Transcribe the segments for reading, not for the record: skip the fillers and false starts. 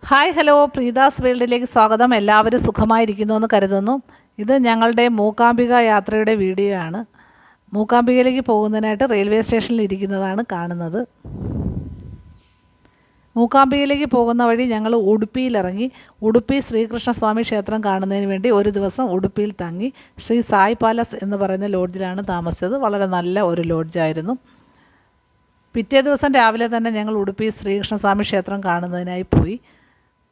Hi hello പ്രീതാസ് വേൾഡിലേക്ക് സ്വാഗതം. എല്ലാവരും സുഖമായിരിക്കുന്നു എന്ന് കരുതുന്നു. ഇത് ഞങ്ങളുടെ മൂകാംബിക യാത്രയുടെ വീഡിയോ ആണ്. മൂകാംബികയിലേക്ക് പോകുന്നതിനായിട്ട് റെയിൽവേ സ്റ്റേഷനിൽ ഇരിക്കുന്നതാണ് കാണുന്നത്. മൂകാംബികയിലേക്ക് പോകുന്ന വഴി ഞങ്ങൾ ഉടുപ്പിയിലിറങ്ങി. ഉടുപ്പി ശ്രീകൃഷ്ണസ്വാമി ക്ഷേത്രം കാണുന്നതിന് വേണ്ടി ഒരു ദിവസം ഉടുപ്പിയിൽ തങ്ങി. ശ്രീ സായ് പാലസ് എന്ന് പറയുന്ന ലോഡ്ജിലാണ് താമസിച്ചത്. വളരെ നല്ല ഒരു ലോഡ്ജായിരുന്നു. പിറ്റേ ദിവസം രാവിലെ തന്നെ ഞങ്ങൾ ഉടുപ്പി ശ്രീകൃഷ്ണസ്വാമി ക്ഷേത്രം കാണുന്നതിനായി പോയി.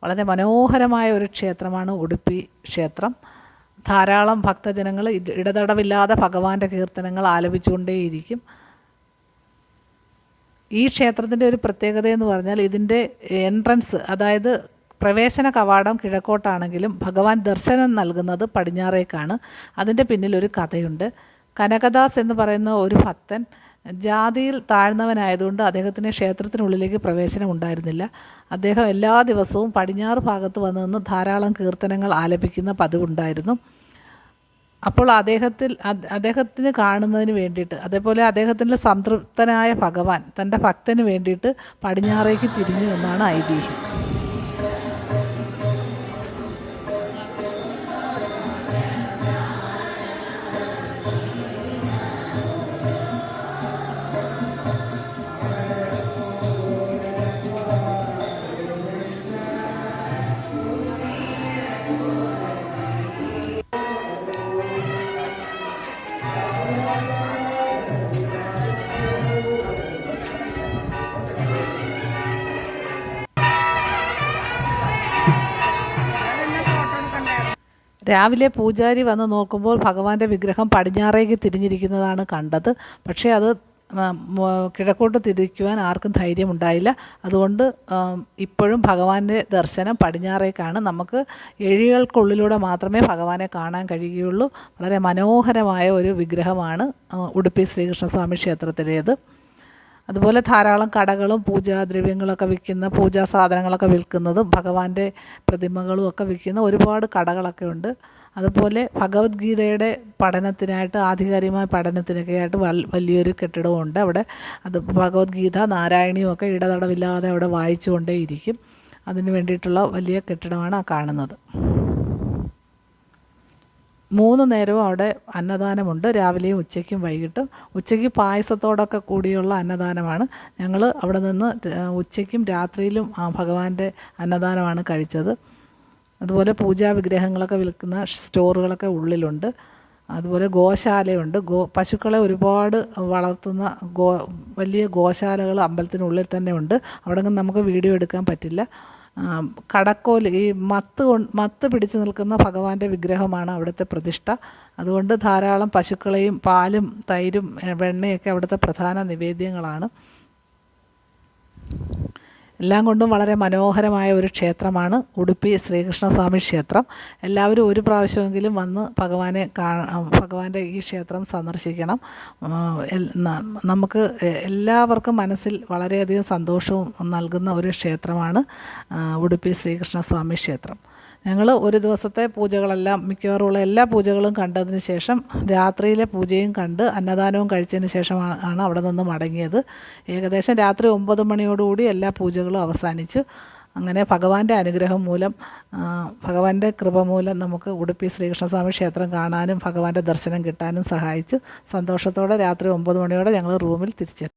വളരെ മനോഹരമായ ഒരു ക്ഷേത്രമാണ് ഉടുപ്പി ക്ഷേത്രം. ധാരാളം ഭക്തജനങ്ങൾ ഇടതടവില്ലാതെ ഭഗവാന്റെ കീർത്തനങ്ങൾ ആലപിച്ചുകൊണ്ടേയിരിക്കും. ഈ ക്ഷേത്രത്തിൻ്റെ ഒരു പ്രത്യേകതയെന്ന് പറഞ്ഞാൽ ഇതിൻ്റെ എൻട്രൻസ്, അതായത് പ്രവേശന കവാടം കിഴക്കോട്ടാണെങ്കിലും ഭഗവാൻ ദർശനം നൽകുന്നത് പടിഞ്ഞാറേക്കാണ്. അതിൻ്റെ പിന്നിൽ ഒരു കഥയുണ്ട്. കനകദാസ് എന്ന് പറയുന്ന ഒരു ഭക്തൻ ജാതിയിൽ താഴ്ന്നവനായതുകൊണ്ട് അദ്ദേഹത്തിന് ക്ഷേത്രത്തിനുള്ളിലേക്ക് പ്രവേശനം ഉണ്ടായിരുന്നില്ല. അദ്ദേഹം എല്ലാ ദിവസവും പടിഞ്ഞാറ് ഭാഗത്ത് വന്നു നിന്ന് ധാരാളം കീർത്തനങ്ങൾ ആലപിക്കുന്ന പതിവുണ്ടായിരുന്നു. അപ്പോൾ അദ്ദേഹത്തിന് കാണുന്നതിന് വേണ്ടിയിട്ട്, അതേപോലെ അദ്ദേഹത്തിൻ്റെ സംതൃപ്തനായ ഭഗവാൻ തൻ്റെ ഭക്തന് വേണ്ടിയിട്ട് പടിഞ്ഞാറേക്ക് തിരിഞ്ഞു എന്നാണ് ഐതിഹ്യം. രാവിലെ പൂജാരി വന്ന് നോക്കുമ്പോൾ ഭഗവാന്റെ വിഗ്രഹം പടിഞ്ഞാറേക്ക് തിരിഞ്ഞിരിക്കുന്നതാണ് കണ്ടത്. പക്ഷേ അത് കിഴക്കോട്ട് തിരിക്കുവാൻ ആർക്കും ധൈര്യമുണ്ടായില്ല. അതുകൊണ്ട് ഇപ്പോഴും ഭഗവാന്റെ ദർശനം പടിഞ്ഞാറേക്കാണ്. നമുക്ക് എഴികൾക്കുള്ളിലൂടെ മാത്രമേ ഭഗവാനെ കാണാൻ കഴിയുകയുള്ളൂ. വളരെ മനോഹരമായ ഒരു വിഗ്രഹമാണ് ഉടുപ്പി ശ്രീകൃഷ്ണസ്വാമി ക്ഷേത്രത്തിലേത്. അതുപോലെ ധാരാളം കടകളും പൂജാദ്രവ്യങ്ങളൊക്കെ വിൽക്കുന്ന, പൂജാ സാധനങ്ങളൊക്കെ വിൽക്കുന്നതും ഭഗവാന്റെ പ്രതിമകളും ഒക്കെ വിൽക്കുന്ന ഒരുപാട് കടകളൊക്കെ ഉണ്ട്. അതുപോലെ ഭഗവത്ഗീതയുടെ പഠനത്തിനായിട്ട്, ആധികാരികമായ പഠനത്തിനൊക്കെ ആയിട്ട് വലിയൊരു കെട്ടിടമുണ്ട് അവിടെ. അത് ഭഗവത്ഗീത നാരായണിയും ഒക്കെ ഇടതടവില്ലാതെ അവിടെ വായിച്ചു കൊണ്ടേയിരിക്കും. അതിന് വേണ്ടിയിട്ടുള്ള വലിയ കെട്ടിടമാണ് ആ കാണുന്നത്. 3 നേരവും അവിടെ അന്നദാനമുണ്ട്, രാവിലെയും ഉച്ചയ്ക്കും വൈകിട്ടും. ഉച്ചയ്ക്ക് പായസത്തോടൊക്കെ കൂടിയുള്ള അന്നദാനമാണ്. ഞങ്ങൾ അവിടെ നിന്ന് ഉച്ചയ്ക്കും രാത്രിയിലും ഭഗവാന്റെ അന്നദാനമാണ് കഴിച്ചത്. അതുപോലെ പൂജാ വിഗ്രഹങ്ങളൊക്കെ വിൽക്കുന്ന സ്റ്റോറുകളൊക്കെ ഉള്ളിലുണ്ട്. അതുപോലെ ഗോശാലയുണ്ട്. പശുക്കളെ ഒരുപാട് വളർത്തുന്ന വലിയ ഗോശാലകൾ അമ്പലത്തിനുള്ളിൽ തന്നെ ഉണ്ട്. അവിടെ നമുക്ക് വീഡിയോ എടുക്കാൻ പറ്റില്ല. കടക്കോൽ, ഈ മത്ത് പിടിച്ചു നിൽക്കുന്ന ഭഗവാന്റെ വിഗ്രഹമാണ് അവിടുത്തെ പ്രതിഷ്ഠ. അതുകൊണ്ട് ധാരാളം പശുക്കളെയും പാലും തൈരും വെണ്ണയൊക്കെ അവിടുത്തെ പ്രധാന നിവേദ്യങ്ങളാണ്. എല്ലാം കൊണ്ടും വളരെ മനോഹരമായ ഒരു ക്ഷേത്രമാണ് ഉടുപ്പി ശ്രീകൃഷ്ണസ്വാമി ക്ഷേത്രം. എല്ലാവരും ഒരു പ്രാവശ്യമെങ്കിലും വന്ന് ഭഗവാന്റെ ഈ ക്ഷേത്രം സന്ദർശിക്കണം. നമുക്ക് എല്ലാവർക്കും മനസ്സിൽ വളരെയധികം സന്തോഷവും നൽകുന്ന ഒരു ക്ഷേത്രമാണ് ഉടുപ്പി ശ്രീകൃഷ്ണസ്വാമി ക്ഷേത്രം. ഞങ്ങൾ ഒരു ദിവസത്തെ പൂജകളെല്ലാം, മിക്കവാറുമുള്ള എല്ലാ പൂജകളും കണ്ടതിന് ശേഷം രാത്രിയിലെ പൂജയും കണ്ട് അന്നദാനവും കഴിച്ചതിന് ശേഷമാണ് അവിടെ നിന്ന് മടങ്ങിയത്. ഏകദേശം രാത്രി 9 മണിയോടുകൂടി എല്ലാ പൂജകളും അവസാനിച്ചു. അങ്ങനെ ഭഗവാന്റെ അനുഗ്രഹം മൂലം, ഭഗവാന്റെ കൃപ മൂലം നമുക്ക് ഉടുപ്പി ശ്രീകൃഷ്ണസ്വാമി ക്ഷേത്രം കാണാനും ഭഗവാന്റെ ദർശനം കിട്ടാനും സഹായിച്ചു. സന്തോഷത്തോടെ രാത്രി 9 മണിയോടെ ഞങ്ങൾ റൂമിൽ തിരിച്ചെത്തി.